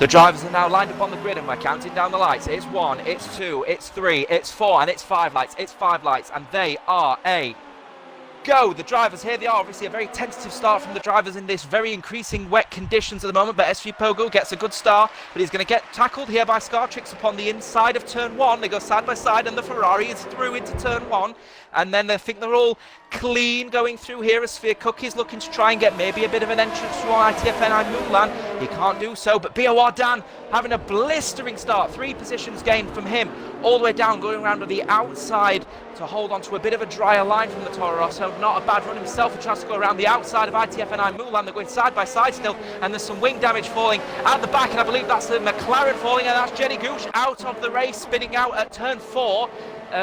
The drivers are now lined up on the grid and we're counting down the lights. It's 1, it's 2, it's 3, it's 4, and it's 5 lights. It's 5 lights, and they are a go. The drivers, here they are. Obviously a very tentative start from the drivers in this very increasing wet conditions at the moment, but SynergyPWR gets a good start, but he's going to get tackled here by Scartrix upon the inside of turn 1. They go side by side and the Ferrari is through into turn 1, and then I think they're all clean going through here as SynergyPWR looking to try and get maybe a bit of an entrance through ITFNI Mulan. He can't do so, but BOR Dan having a blistering start. 3 positions gained from him all the way down, going around to the outside to hold on to a bit of a drier line from the Toro Rosso. Not a bad run himself. He tries to go around the outside of ITFNI Mulan. They're going side by side still, and there's some wing damage falling at the back, and I believe that's the McLaren falling, and that's Jenny Gooch out of the race, spinning out at turn 4.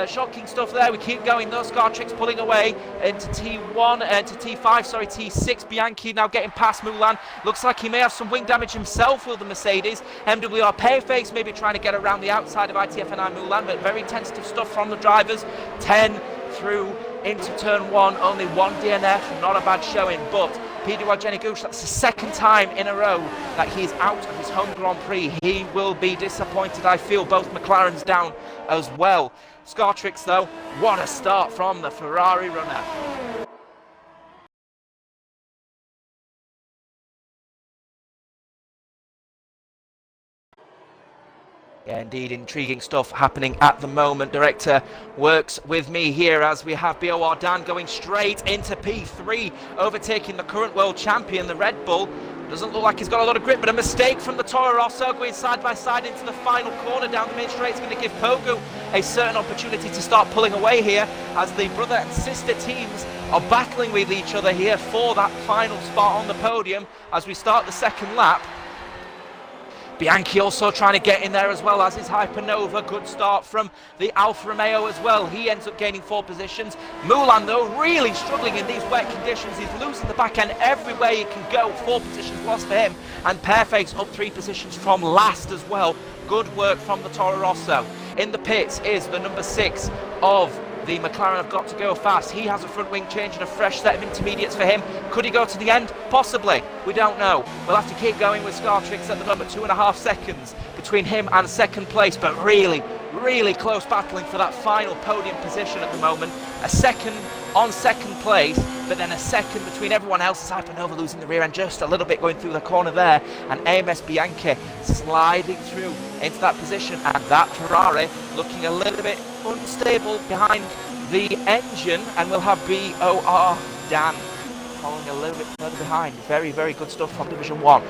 Shocking stuff there. We keep going though. Scartrix pulling away into T1, to T5, sorry, T6. Bianchi now getting past Mulan. Looks like he may have some wing damage himself, will the Mercedes. MWR Payface maybe trying to get around the outside of ITFNI Mulan, but very tentative stuff from the drivers. 10 through into turn 1, only 1 DNF, not a bad showing, but PWR Jenny Gooch, that's the 2nd time in a row that he's out of his home Grand Prix. He will be disappointed, I feel. Both McLarens down as well. Scartrix though, what a start from the Ferrari runner. Yeah, indeed, intriguing stuff happening at the moment. Director works with me here as we have BOR Dan going straight into P3, overtaking the current world champion, the Red Bull. Doesn't look like he's got a lot of grip, but a mistake from the Toro Rosso going side by side into the final corner down the main straight. It's going to give Pogu a certain opportunity to start pulling away here as the brother and sister teams are battling with each other here for that final spot on the podium as we start the 2nd lap. Bianchi also trying to get in there as well, as is Hypernova. Good start from the Alfa Romeo as well. He ends up gaining 4 positions. Mulan, though, really struggling in these wet conditions. He's losing the back end everywhere he can go. 4 positions lost for him. And Pearface up 3 positions from last as well. Good work from the Toro Rosso. In the pits is the number 6 of the McLaren. Have got to go fast. He has a front wing change and a fresh set of intermediates for him. Could he go to the end? Possibly. We don't know. We'll have to keep going with Scartrix at the moment. 2.5 seconds between him and 2nd place, but really close battling for that final podium position at the moment. A 2nd on 2nd place, but then a 2nd between everyone else. Hypernova losing the rear end just a little bit going through the corner there, and AMS Bianchi sliding through into that position, and that Ferrari looking a little bit unstable behind the engine, and we'll have BOR Dan following a little bit further behind. Very good stuff from Division 1.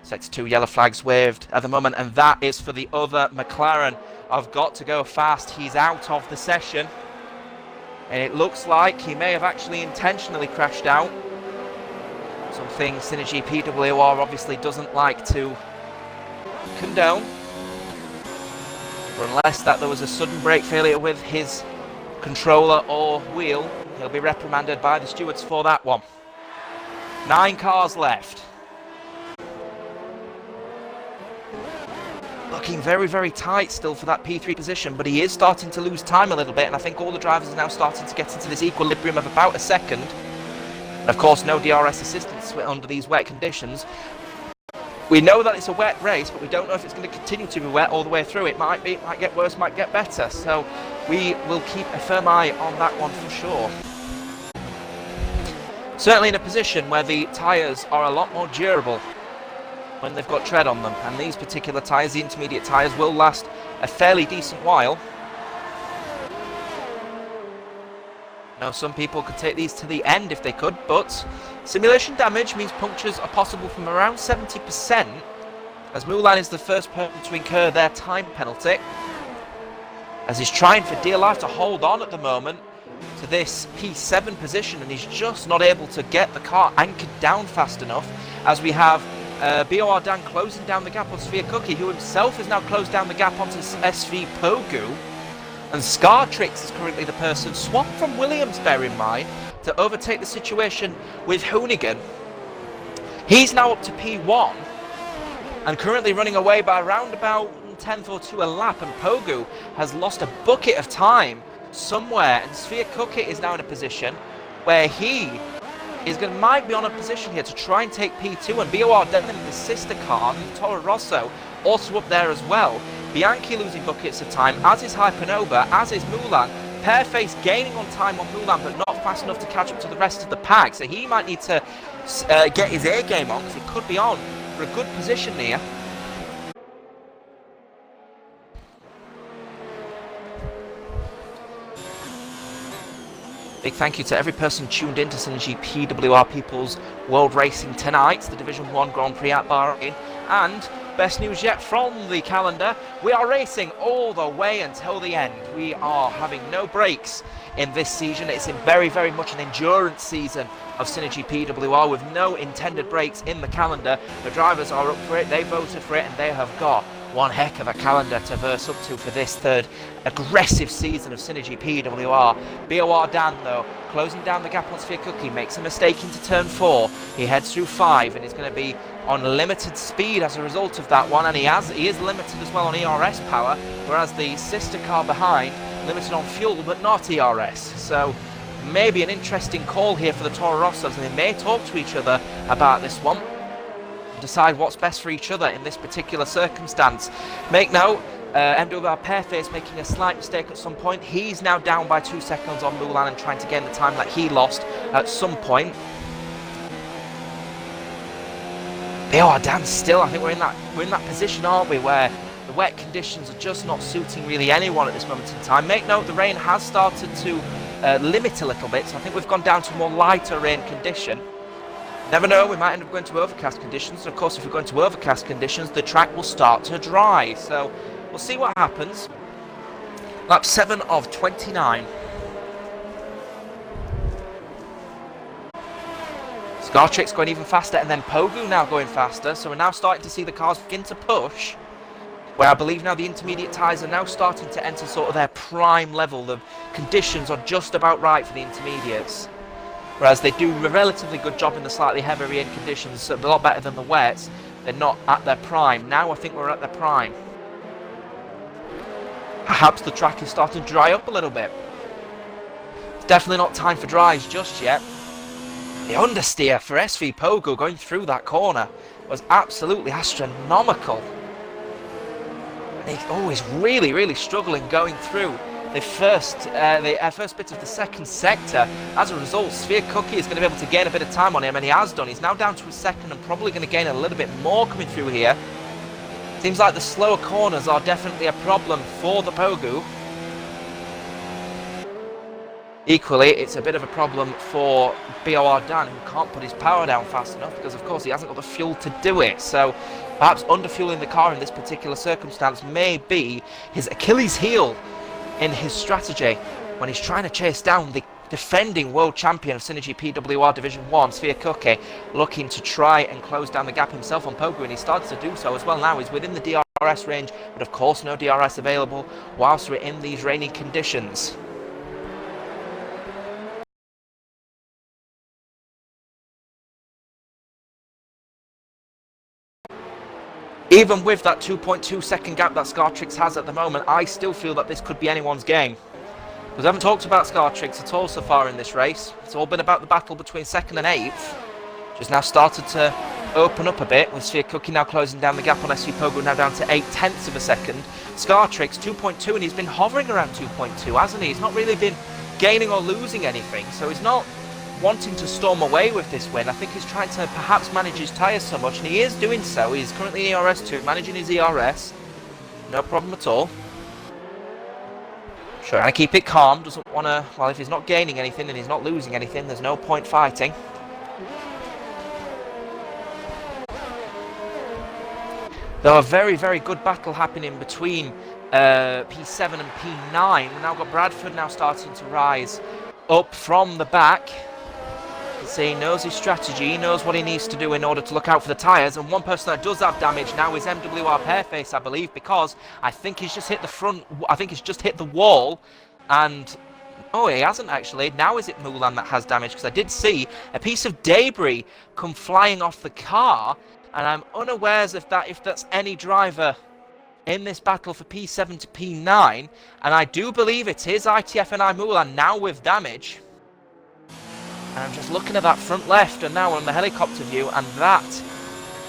Sets 2 yellow flags waved at the moment, and that is for the other McLaren. I've got to go fast. He's out of the session, and it looks like he may have actually intentionally crashed out. Something SynergyPWR obviously doesn't like to condone, but unless that there was a sudden brake failure with his controller or wheel, he'll be reprimanded by the stewards for that one. 9 cars left. Looking very tight still for that P3 position, but he is starting to lose time a little bit, and I think all the drivers are now starting to get into this equilibrium of about a 2nd. And of course, no DRS assistance under these wet conditions. We know that it's a wet race, but we don't know if it's going to continue to be wet all the way through. It might be, it might get worse, might get better. So we will keep a firm eye on that one for sure. Certainly in a position where the tyres are a lot more durable when they've got tread on them, and these particular tyres, the intermediate tyres, will last a fairly decent while. Now, some people could take these to the end if they could, but simulation damage means punctures are possible from around 70%, as Mulan is the first person to incur their time penalty, as he's trying for dear life to hold on at the moment to this P7 position, and he's just not able to get the car anchored down fast enough, as we have BOR Dan closing down the gap on SynergyPWR, who himself has now closed down the gap onto SynergyPWR, and Scartrix is currently the person swapped from Williams, bear in mind, to overtake the situation with Hoonigan. He's now up to P1 and currently running away by around about 10th or 2 a lap, and Pogu has lost a bucket of time somewhere, and SynergyPWR is now in a position where he might be on a position here to try and take P2, and BOR then in the sister car, Toro Rosso, also up there as well. Bianchi losing buckets of time, as is Hypernova, as is Mulan. Pearface gaining on time on Mulan, but not fast enough to catch up to the rest of the pack, so he might need to get his air game on, because he could be on for a good position here. Big thank you to every person tuned in to SynergyPWR People's World Racing tonight, the Division 1 Grand Prix at Bahrain. And best news yet from the calendar, we are racing all the way until the end. We are having no breaks in this season. It's very, very much an endurance season of SynergyPWR with no intended breaks in the calendar. The drivers are up for it, they voted for it, and they have got one heck of a calendar to verse up to for this third aggressive season of SynergyPWR. BOR Dan, though, closing down the gap on Sphere Cookie, makes a mistake into turn 4. He heads through 5 and is going to be on limited speed as a result of that one, and he is limited as well on ERS power, whereas the sister car behind limited on fuel but not ERS. So maybe an interesting call here for the Toro Rossos, and they may talk to each other about this one, decide what's best for each other in this particular circumstance. Make note, MWR Pearface making a slight mistake at some point. He's now down by 2 seconds on Mulan and trying to gain the time that he lost at some point. BOR Dan still, I think we're in that position, aren't we, where the wet conditions are just not suiting really anyone at this moment in time. Make note, the rain has started to limit a little bit, so I think we've gone down to a more lighter rain condition. Never know, we might end up going to overcast conditions. Of course, if we're going to overcast conditions, the track will start to dry. So we'll see what happens. Lap 7 of 29. Scartrix going even faster, and then Pogu now going faster. So we're now starting to see the cars begin to push, where I believe now the intermediate tyres are now starting to enter sort of their prime level. The conditions are just about right for the intermediates. Whereas they do a relatively good job in the slightly heavier rain conditions, so a lot better than the wets. They're not at their prime. Now I think we're at their prime. Perhaps the track is starting to dry up a little bit. It's definitely not time for dries just yet. The understeer for SV Pogo going through that corner was absolutely astronomical. And he's always really, really struggling going through the first bit of the second sector. As a result, Sphere Cookie is going to be able to gain a bit of time on him, and he has done. He's now down to a second and probably going to gain a little bit more coming through here. Seems like the slower corners are definitely a problem for the Pogu. Equally, it's a bit of a problem for BOR Dan, who can't put his power down fast enough because, of course, he hasn't got the fuel to do it. So perhaps underfueling the car in this particular circumstance may be his Achilles heel in his strategy when he's trying to chase down the defending world champion of SynergyPWR Division 1, Sphere Cookie, looking to try and close down the gap himself on Pogu, and he starts to do so as well now. He's within the DRS range, but of course no DRS available whilst we're in these rainy conditions. Even with that 2.2 second gap that Scartrix has at the moment, I still feel that this could be anyone's game. Because I haven't talked about Scartrix at all so far in this race. It's all been about the battle between 2nd and 8th, which has now started to open up a bit, with Sphere Cookie now closing down the gap on SV Pogo, now down to 0.8 of a second. Scartrix 2.2, and he's been hovering around 2.2, hasn't he? He's not really been gaining or losing anything, so he's not wanting to storm away with this win. I think he's trying to perhaps manage his tyres so much, and he is doing so. He's currently in ERS2, managing his ERS. No problem at all. Trying to keep it calm, doesn't want to... Well, if he's not gaining anything and he's not losing anything, there's no point fighting. Though a very, very good battle happening between P7 and P9. We've now got Bradford now starting to rise up from the back. So he knows his strategy, he knows what he needs to do in order to look out for the tyres, and one person that does have damage now is MWR Pearface, I believe, because I think he's just hit the front, I think he's just hit the wall, and oh, he hasn't actually. Now is it Mulan that has damage, because I did see a piece of debris come flying off the car, and I'm unawares if that's any driver in this battle for P7 to P9, and I do believe it is ITF and Mulan now with damage. And I'm just looking at that front left and now on the helicopter view, and that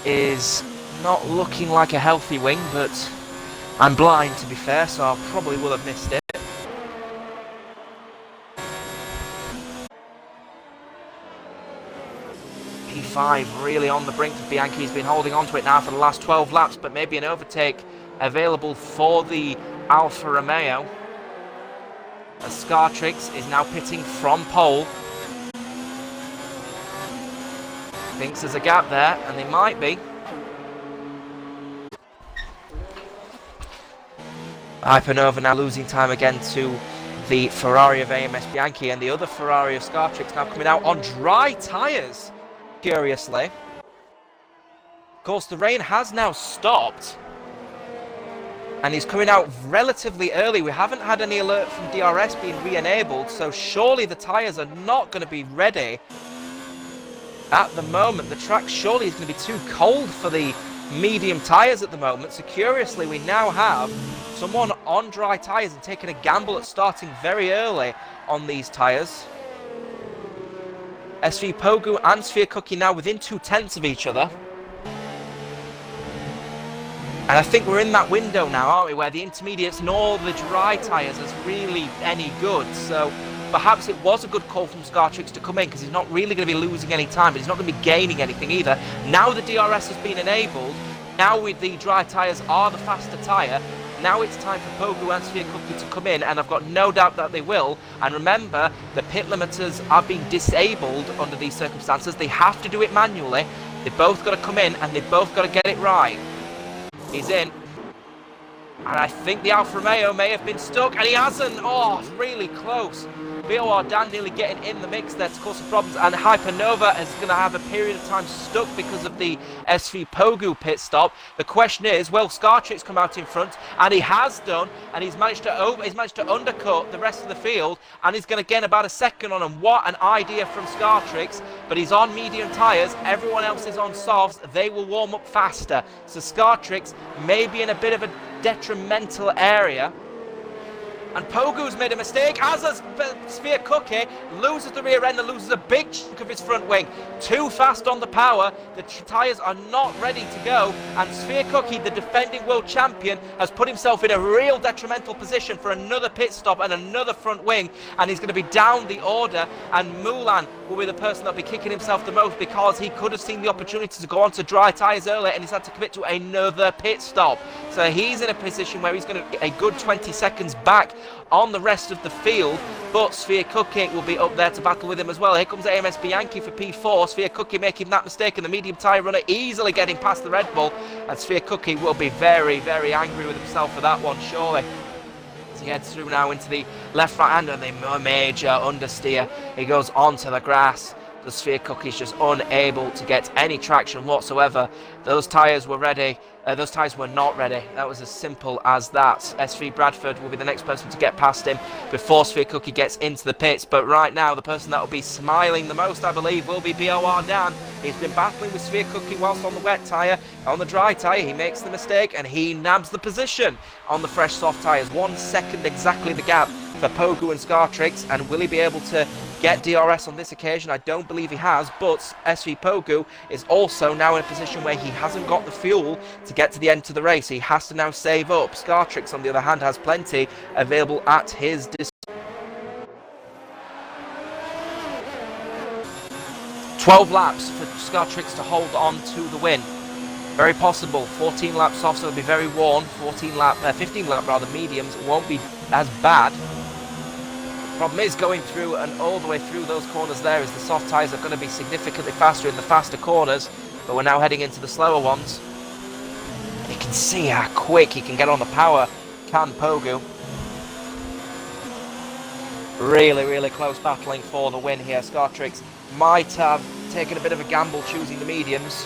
is not looking like a healthy wing, but I'm blind to be fair, so I probably will have missed it. P5 really on the brink. Bianchi's been holding on to it now for the last 12 laps, but maybe an overtake available for the Alfa Romeo. As Scartrix is now pitting from pole. Thinks there's a gap there, and they might be. Hypernova now losing time again to the Ferrari of AMS Bianchi, and the other Ferrari of Scartrix now coming out on dry tyres, curiously. Of course, the rain has now stopped, and he's coming out relatively early. We haven't had any alert from DRS being re-enabled, so surely the tyres are not going to be ready. At the moment, the track surely is going to be too cold for the medium tyres at the moment. So curiously, we now have someone on dry tyres and taking a gamble at starting very early on these tyres. SV Pogu and Sphere Cookie now within 2/10 of each other. And I think we're in that window now, aren't we, where the intermediates nor the dry tyres is really any good. So perhaps it was a good call from Scartrix to come in, because he's not really going to be losing any time, but he's not going to be gaining anything either. Now the DRS has been enabled, now with the dry tyres are the faster tyre, now it's time for Pogu and Sphere Cookie to come in, and I've got no doubt that they will. And remember, the pit limiters are being disabled under these circumstances. They have to do it manually. They've both got to come in, and they've both got to get it right. He's in. And I think the Alfa Romeo may have been stuck, and he hasn't. Oh, really close. BOR Dan nearly getting in the mix there to cause some problems, and Hypernova is going to have a period of time stuck because of the SV Pogu pit stop. The question is, will Scartrix come out in front? And he has done, and he's managed to undercut the rest of the field, and he's going to gain about a second on him. What an idea from Scartrix, but he's on medium tyres, everyone else is on softs, they will warm up faster. So Scartrix may be in a bit of a detrimental area. And Pogu's made a mistake, as has Sphere Cookie, loses the rear end and loses a big chunk of his front wing. Too fast on the power, the tyres are not ready to go, and Sphere Cookie, the defending world champion, has put himself in a real detrimental position for another pit stop and another front wing, and he's going to be down the order, and Mulan will be the person that'll be kicking himself the most, because he could have seen the opportunity to go on to dry tyres earlier, and he's had to commit to another pit stop. So he's in a position where he's going to get a good 20 seconds back on the rest of the field, but Sphere Cookie will be up there to battle with him as well. Here comes AMS Bianchi for P4. Sphere Cookie making that mistake, and the medium tyre runner easily getting past the Red Bull, and Sphere Cookie will be very, very angry with himself for that one, surely. As he heads through now into the left right hand, and the major understeer. He goes onto the grass. The Sphere Cookie's just unable to get any traction whatsoever. Those tyres were ready. Those tyres were not ready. That was as simple as that. SV Bradford will be the next person to get past him before Sphere Cookie gets into the pits. But right now, the person that will be smiling the most, I believe, will be BOR Dan. He's been battling with Sphere Cookie whilst on the wet tyre. On the dry tyre, he makes the mistake, and he nabs the position on the fresh soft tyres. 1 second exactly the gap for Pogu and Scartrix. And will he be able to get DRS on this occasion? I don't believe he has, but SV Pogu is also now in a position where he hasn't got the fuel to get to the end of the race. He has to now save up. Scartrix, on the other hand, has plenty available at his disposal. 12 laps for Scartrix to hold on to the win. Very possible. 14 laps off, so it'll be very worn. 15 lap rather mediums won't be as bad. Problem is, going through and all the way through those corners there, is the soft tyres are going to be significantly faster in the faster corners, but we're now heading into the slower ones. You can see how quick he can get on the power, can Pogu. Really, really close battling for the win here. Scartrix might have taken a bit of a gamble choosing the mediums.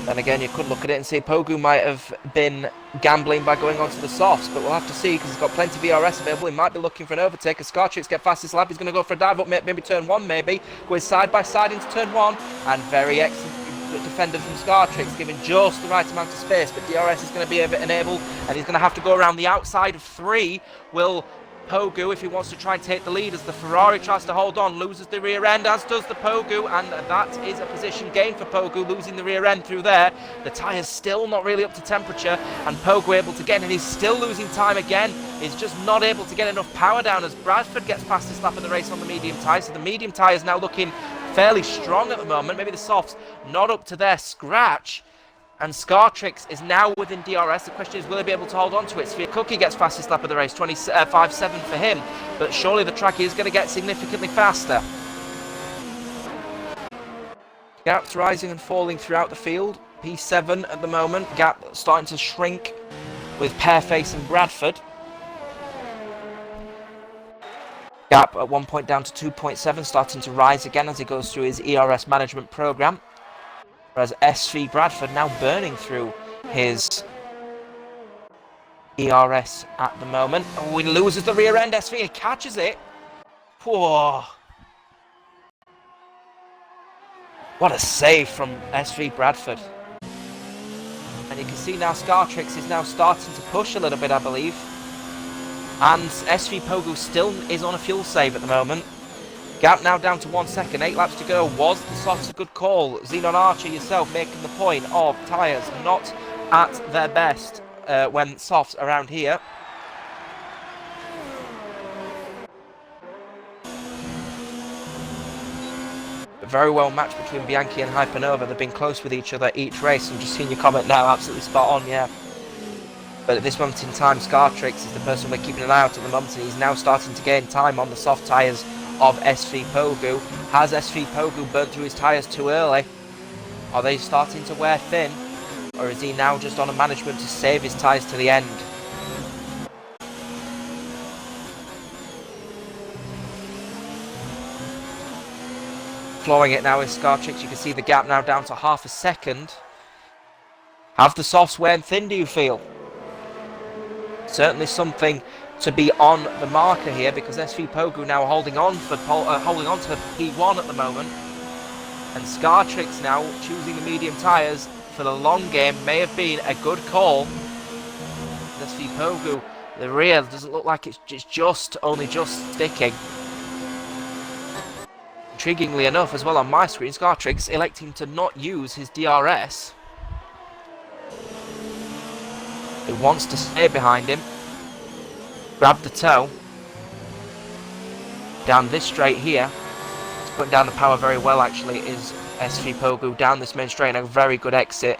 Then again, you could look at it and say Pogu might have been gambling by going onto the softs, but we'll have to see, because he's got plenty of VRS available. He might be looking for an overtake. As Scartrix get fastest lap, he's going to go for a dive up, maybe turn 1, maybe. Going side by side into turn 1, and very excellent defender from Scartrix, giving just the right amount of space, but DRS is going to be enabled, and he's going to have to go around the outside of 3. Will Pogu if he wants to try and take the lead, as the Ferrari tries to hold on, loses the rear end, as does the Pogu, and that is a position gain for Pogu, losing the rear end through there. The tyres still not really up to temperature, and Pogu able to get in, and he's still losing time again. He's just not able to get enough power down as Bradford gets past his lap of the race on the medium tyres. So the medium tyres now looking fairly strong at the moment. Maybe the softs not up to their scratch. And Scartrix is now within DRS. The question is, will he be able to hold on to it? Sphere Cookie gets fastest lap of the race, 25.7 for him. But surely the track is going to get significantly faster. Gaps rising and falling throughout the field. P7 at the moment. Gap starting to shrink with Pearface and Bradford. Gap at 1 point down to 2.7, starting to rise again as he goes through his ERS management program. Whereas SV Bradford now burning through his ERS at the moment. Oh, he loses the rear end. SV, he catches it. Whoa. What a save from SV Bradford. And you can see now Scartrix is now starting to push a little bit, I believe. And SV Pogu still is on a fuel save at the moment. Gap now down to 1 second, 8 laps to go. Was the softs a good call? Xenon Archer yourself making the point of tyres not at their best when softs around here. Very well matched between Bianchi and Hypernova. They've been close with each other each race. I'm just seeing your comment now, absolutely spot on, yeah. But at this moment in time, Scartrix is the person we're keeping an eye out at the moment, and he's now starting to gain time on the soft tyres of SV Pogu. Has SV Pogu burnt through his tyres too early? Are they starting to wear thin? Or is he now just on a management to save his tyres to the end? Flooring it now is Scartrix. You can see the gap now down to half a second. Have the softs worn thin, do you feel? Certainly something to be on the marker here, because SV Pogu now holding on to P1 at the moment, and Scartrix now choosing the medium tyres for the long game may have been a good call. SV Pogu, the rear doesn't look like it's only just sticking. Intriguingly enough, as well on my screen, Scartrix electing to not use his DRS. He wants to stay behind him. Grab the toe. Down this straight here. He's putting down the power very well, actually, is SV Pogu down this main straight, and a very good exit.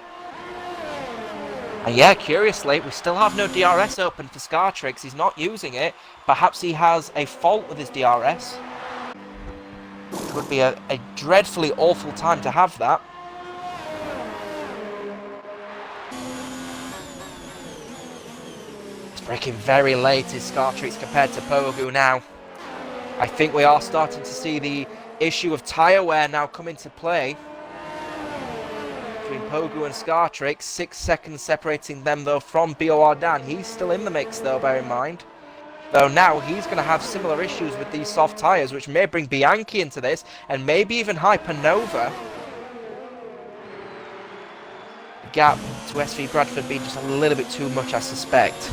And yeah, curiously, we still have no DRS open for Scartrix. He's not using it. Perhaps he has a fault with his DRS. It would be a dreadfully awful time to have that. Braking very late is Scartrix compared to Pogu now. I think we are starting to see the issue of tyre wear now come into play between Pogu and Scartrix. 6 seconds separating them though from BOR Dan. He's still in the mix though, bear in mind. Though now he's going to have similar issues with these soft tyres, which may bring Bianchi into this, and maybe even Hypernova. The gap to SV Bradford being just a little bit too much, I suspect.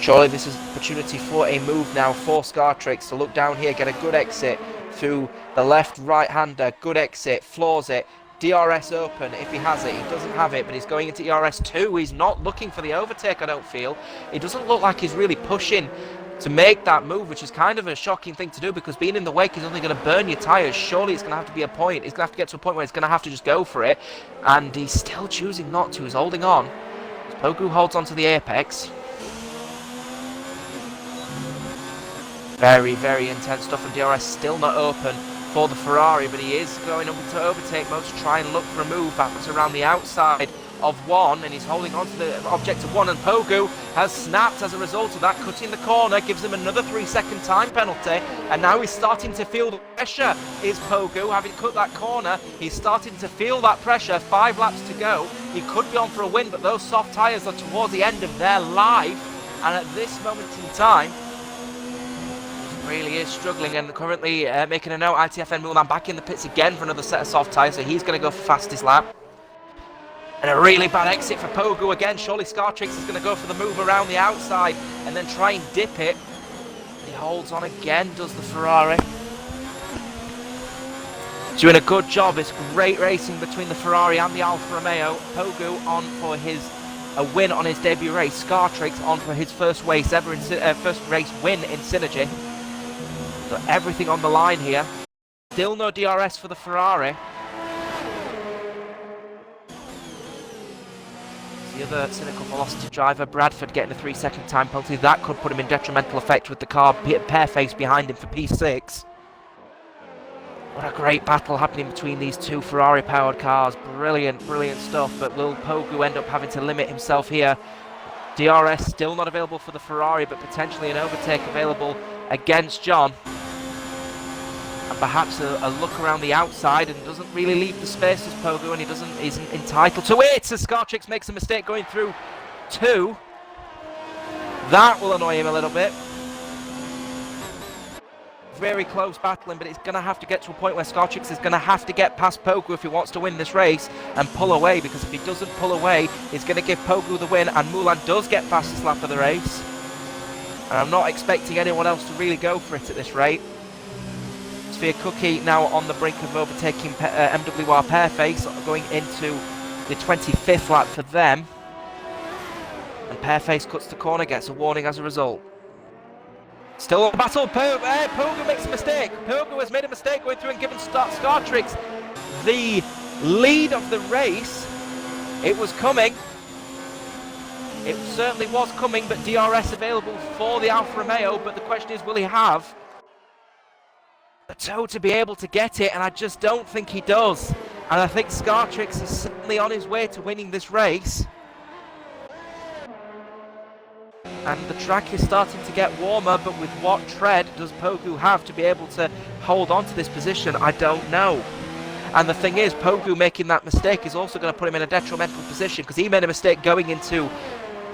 Surely this is an opportunity for a move now for Scartrix to look down here, get a good exit through the left right-hander, good exit, floors it, DRS open if he has it. He doesn't have it, but he's going into ERS 2. He's not looking for the overtake, I don't feel. It doesn't look like he's really pushing to make that move, which is kind of a shocking thing to do, because being in the wake is only going to burn your tyres. Surely it's going to have to be a point. He's going to have to get to a point where he's going to have to just go for it, and he's still choosing not to. He's holding on. Pogu holds on to the apex. Very, very intense stuff, and DRS still not open for the Ferrari, but he is going up into overtake mode to try and look for a move backwards around the outside of 1, and he's holding on to the object of 1, and Pogu has snapped as a result of that, cutting the corner, gives him another 3-second time penalty, and now he's starting to feel the pressure, is Pogu, having cut that corner. He's starting to feel that pressure. 5 laps to go. He could be on for a win, but those soft tyres are towards the end of their life, and at this moment in time, really is struggling, and currently making a note. ITFN Milan back in the pits again for another set of soft tyres, so he's going to go for fastest lap. And a really bad exit for Pogu again. Surely Scartrix is going to go for the move around the outside and then try and dip it. He holds on again, does the Ferrari. Doing a good job. It's great racing between the Ferrari and the Alfa Romeo. Pogu on for a win on his debut race. Scartrix on for his first race ever first race win in Synergy. So everything on the line here. Still no DRS for the Ferrari. The other cynical velocity driver, Bradford, getting a 3-second time penalty. That could put him in detrimental effect with the car pair-face behind him for P6. What a great battle happening between these two Ferrari-powered cars. Brilliant, brilliant stuff. But will Pogu end up having to limit himself here? DRS still not available for the Ferrari, but potentially an overtake available against John. And perhaps a look around the outside, and doesn't really leave the space as Pogu, and he isn't entitled to it. So Scartrix makes a mistake going through 2. That will annoy him a little bit. Very close battling, but it's going to have to get to a point where Scartrix is going to have to get past Pogu if he wants to win this race and pull away, because if he doesn't pull away, it's going to give Pogu the win, and Mulan does get fastest lap of the race. And I'm not expecting anyone else to really go for it at this rate. Sphere Cookie now on the brink of overtaking MWR Pairface, going into the 25th lap for them. And Pairface cuts the corner, gets a warning as a result. Still a battle. Pogu makes a mistake. Pogu has made a mistake going through and given Scartrix the lead of the race. It was coming. It certainly was coming, but DRS available for the Alfa Romeo. But the question is, will he have the toe to be able to get it? And I just don't think he does. And I think Scartrix is certainly on his way to winning this race. And the track is starting to get warmer, but with what tread does Pogu have to be able to hold on to this position? I don't know. And the thing is, Pogu making that mistake is also going to put him in a detrimental position, because he made a mistake going into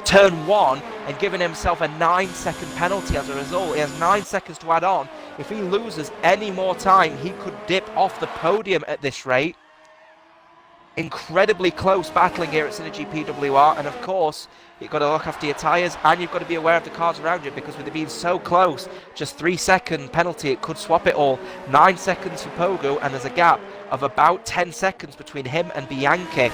turn 1 and giving himself a 9-second penalty as a result. He has 9 seconds to add on. If he loses any more time, he could dip off the podium at this rate. Incredibly close battling here at SynergyPWR, and of course you've got to look after your tyres, and you've got to be aware of the cars around you, because with it being so close, just 3-second penalty, it could swap it all. 9 seconds for Pogu, and there's a gap of about 10 seconds between him and Bianchi.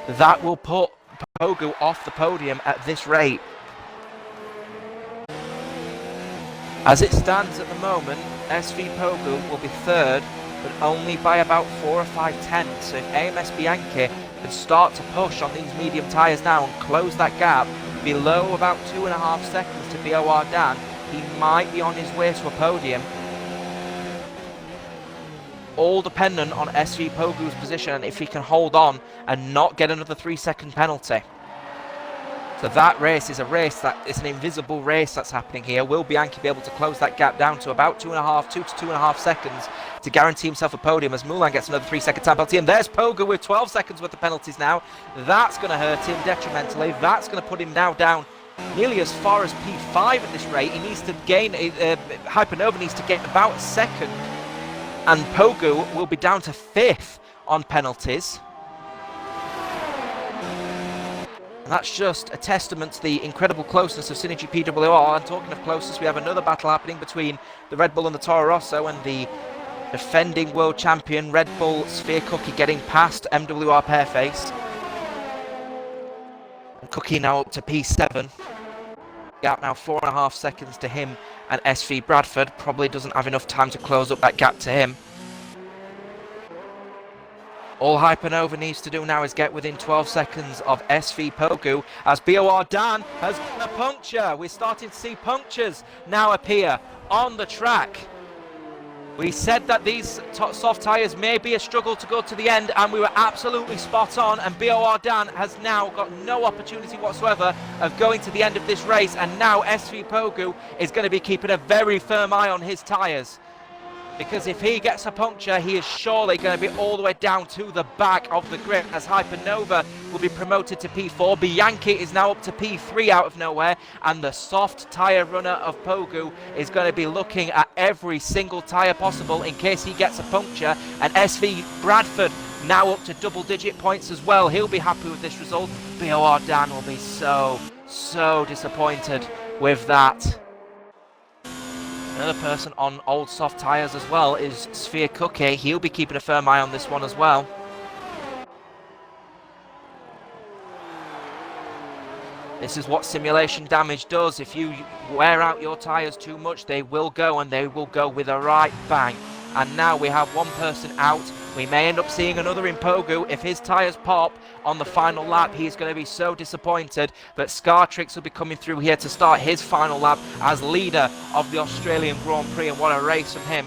That will put Pogu off the podium at this rate. As it stands at the moment, SV Pogu will be third, but only by about 4 or 5 tenths. So if AMS Bianchi can start to push on these medium tyres now and close that gap below about 2.5 seconds to BOR Dan, he might be on his way to a podium. All dependent on SV Pogu's position and if he can hold on and not get another 3-second penalty. So that race is a race that is an invisible race that's happening here. Will Bianchi be able to close that gap down to about 2 to 2.5 seconds to guarantee himself a podium as Mulan gets another 3-second time penalty? And there's Pogu with 12 seconds worth of penalties now. That's going to hurt him detrimentally. That's going to put him now down nearly as far as P5 at this rate. He needs to gain, Hypernova needs to get about a second, and Pogu will be down to 5th on penalties. And that's just a testament to the incredible closeness of SynergyPWR. And talking of closeness, we have another battle happening between the Red Bull and the Toro Rosso, and the defending world champion Red Bull Sphere Cookie getting past MWR Pairface. And Cookie now up to P7. Gap now 4.5 seconds to him and SV Bradford. Probably doesn't have enough time to close up that gap to him. All Hypernova needs to do now is get within 12 seconds of SV Pogu, as BOR Dan has got a puncture. We're starting to see punctures now appear on the track. We said that these soft tyres may be a struggle to go to the end, and we were absolutely spot on, and BOR Dan has now got no opportunity whatsoever of going to the end of this race, and now SV Pogu is going to be keeping a very firm eye on his tyres. Because if he gets a puncture, he is surely going to be all the way down to the back of the grid, as Hypernova will be promoted to P4. Bianchi is now up to P3 out of nowhere, and the soft tyre runner of Pogu is going to be looking at every single tyre possible in case he gets a puncture. And SV Bradford now up to double-digit points as well. He'll be happy with this result. BOR Dan will be so disappointed with that. Another person on old soft tyres as well is Sphere Cookie. He'll be keeping a firm eye on this one as well. This is what simulation damage does. If you wear out your tyres too much, they will go, and they will go with a right bang. And now we have one person out. We may end up seeing another in Pogu. If his tyres pop on the final lap, he's going to be so disappointed. But Scartrix will be coming through here to start his final lap as leader of the Australian Grand Prix, and what a race from him.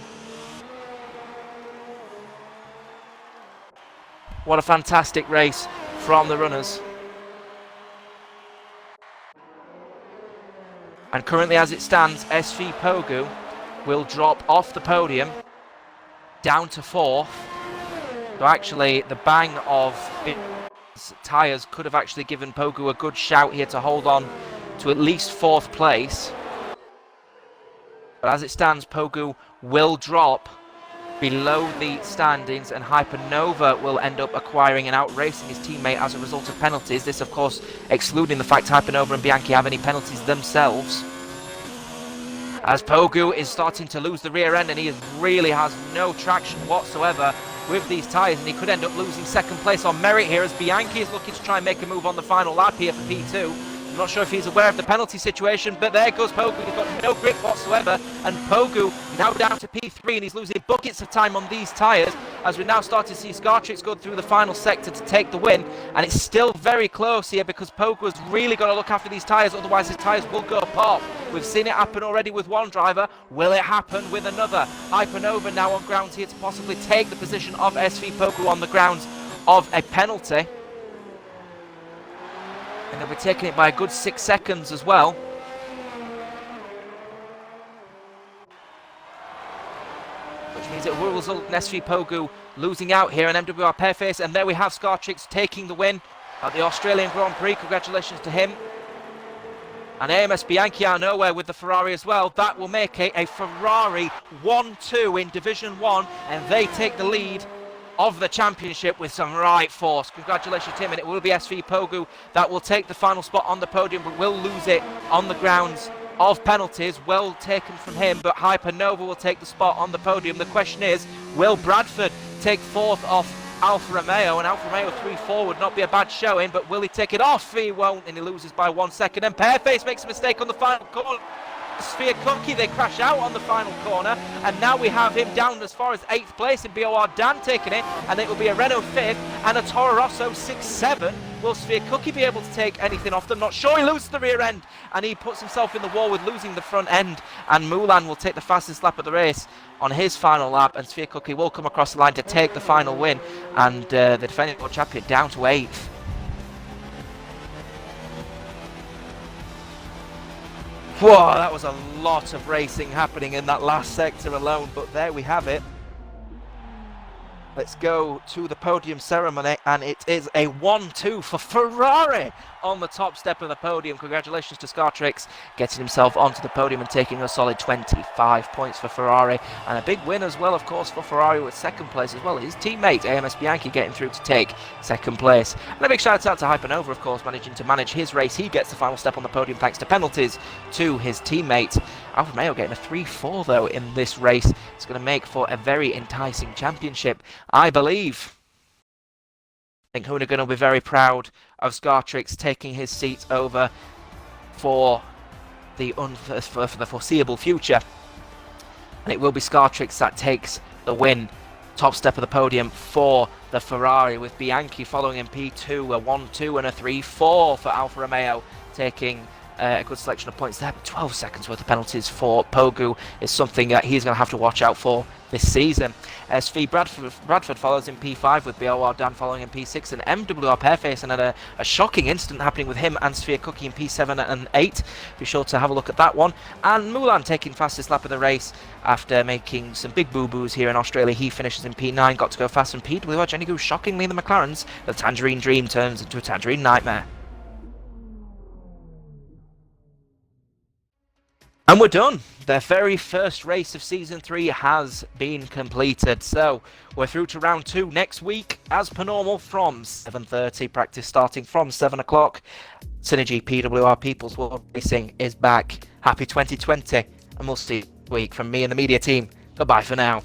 What a fantastic race from the runners. And currently as it stands, SV Pogu will drop off the podium down to 4th. So actually the bang of tyres could have actually given Pogu a good shout here to hold on to at least 4th place. But as it stands, Pogu will drop below the standings, and Hypernova will end up acquiring and outracing his teammate as a result of penalties. This, of course, excluding the fact Hypernova and Bianchi have any penalties themselves. As Pogu is starting to lose the rear end, and he really has no traction whatsoever with these tyres, and he could end up losing 2nd place on merit here, as Bianchi is looking to try and make a move on the final lap here for P2. I'm not sure if he's aware of the penalty situation, but there goes Pogu. He's got no grip whatsoever, and Pogu now down to P3, and he's losing buckets of time on these tyres, as we now start to see Scartrix go through the final sector to take the win. And it's still very close here, because Pogu has really got to look after these tyres, otherwise his tyres will go pop. We've seen it happen already with one driver. Will it happen with another? Hypernova now on grounds here to possibly take the position of SV Pogu on the grounds of a penalty. And they'll be taking it by a good 6 seconds as well. Which means it will result in SV Pogu losing out here, and MWR Pairface. And there we have Scartrix taking the win at the Australian Grand Prix. Congratulations to him. And AMS Bianchi are nowhere with the Ferrari as well. That will make it a Ferrari 1-2 in Division 1, and they take the lead of the championship with some right force. Congratulations to him, and it will be SV Pogu that will take the final spot on the podium, but will lose it on the grounds of penalties. Well taken from him, but Hypernova will take the spot on the podium. The question is, will Bradford take 4th off Alfa Romeo? And Alfa Romeo 3-4 would not be a bad showing, but will he take it off? He won't, and he loses by 1 second. And Pairface makes a mistake on the final corner. Sphere Cookie, they crash out on the final corner, and now we have him down as far as 8th place, in BOR Dan taking it, and it will be a Renault 5th and a Toro Rosso 6-7. Will Sphere Cookie be able to take anything off them? Not sure. He loses the rear end, and he puts himself in the wall with losing the front end, and Mulan will take the fastest lap of the race on his final lap, and Sphere Cookie will come across the line to take the final win, and the defending world champion down to 8th. Whoa, that was a lot of racing happening in that last sector alone, but there we have it. Let's go to the podium ceremony, and it is a 1-2 for Ferrari on the top step of the podium. Congratulations to Scartrix, getting himself onto the podium and taking a solid 25 points for Ferrari, and a big win as well, of course, for Ferrari with 2nd place as well. His teammate AMS Bianchi getting through to take 2nd place. And a big shout out to Hypernova, of course, managing to manage his race. He gets the final step on the podium thanks to penalties to his teammate. Alfa Romeo getting a 3-4 though in this race. It's going to make for a very enticing championship, I believe. I think Hoonigan will be very proud of Scartrix taking his seat over for the foreseeable future. And it will be Scartrix that takes the win. Top step of the podium for the Ferrari, with Bianchi following in P2, a 1-2 and a 3-4 for Alfa Romeo, taking a good selection of points there. But 12 seconds worth of penalties for Pogu is something that he's going to have to watch out for this season. SV Bradford follows in P5, with BOR Dan following in P6, and MWR Pairface, and had a shocking incident happening with him and Sphere Cookie in P7 and 8. Be sure to have a look at that one. And Mulan taking fastest lap of the race after making some big boo-boos here in Australia. He finishes in P9, got to go fast, and PWR Jenny Goose, shockingly, the McLarens. The Tangerine Dream turns into a Tangerine Nightmare. And we're done. Their very first race of Season 3 has been completed. So we're through to round 2 next week, as per normal, from 7:30. Practice starting from 7 o'clock. SynergyPWR People's World Racing is back. Happy 2020, and we'll see you next week from me and the media team. Goodbye for now.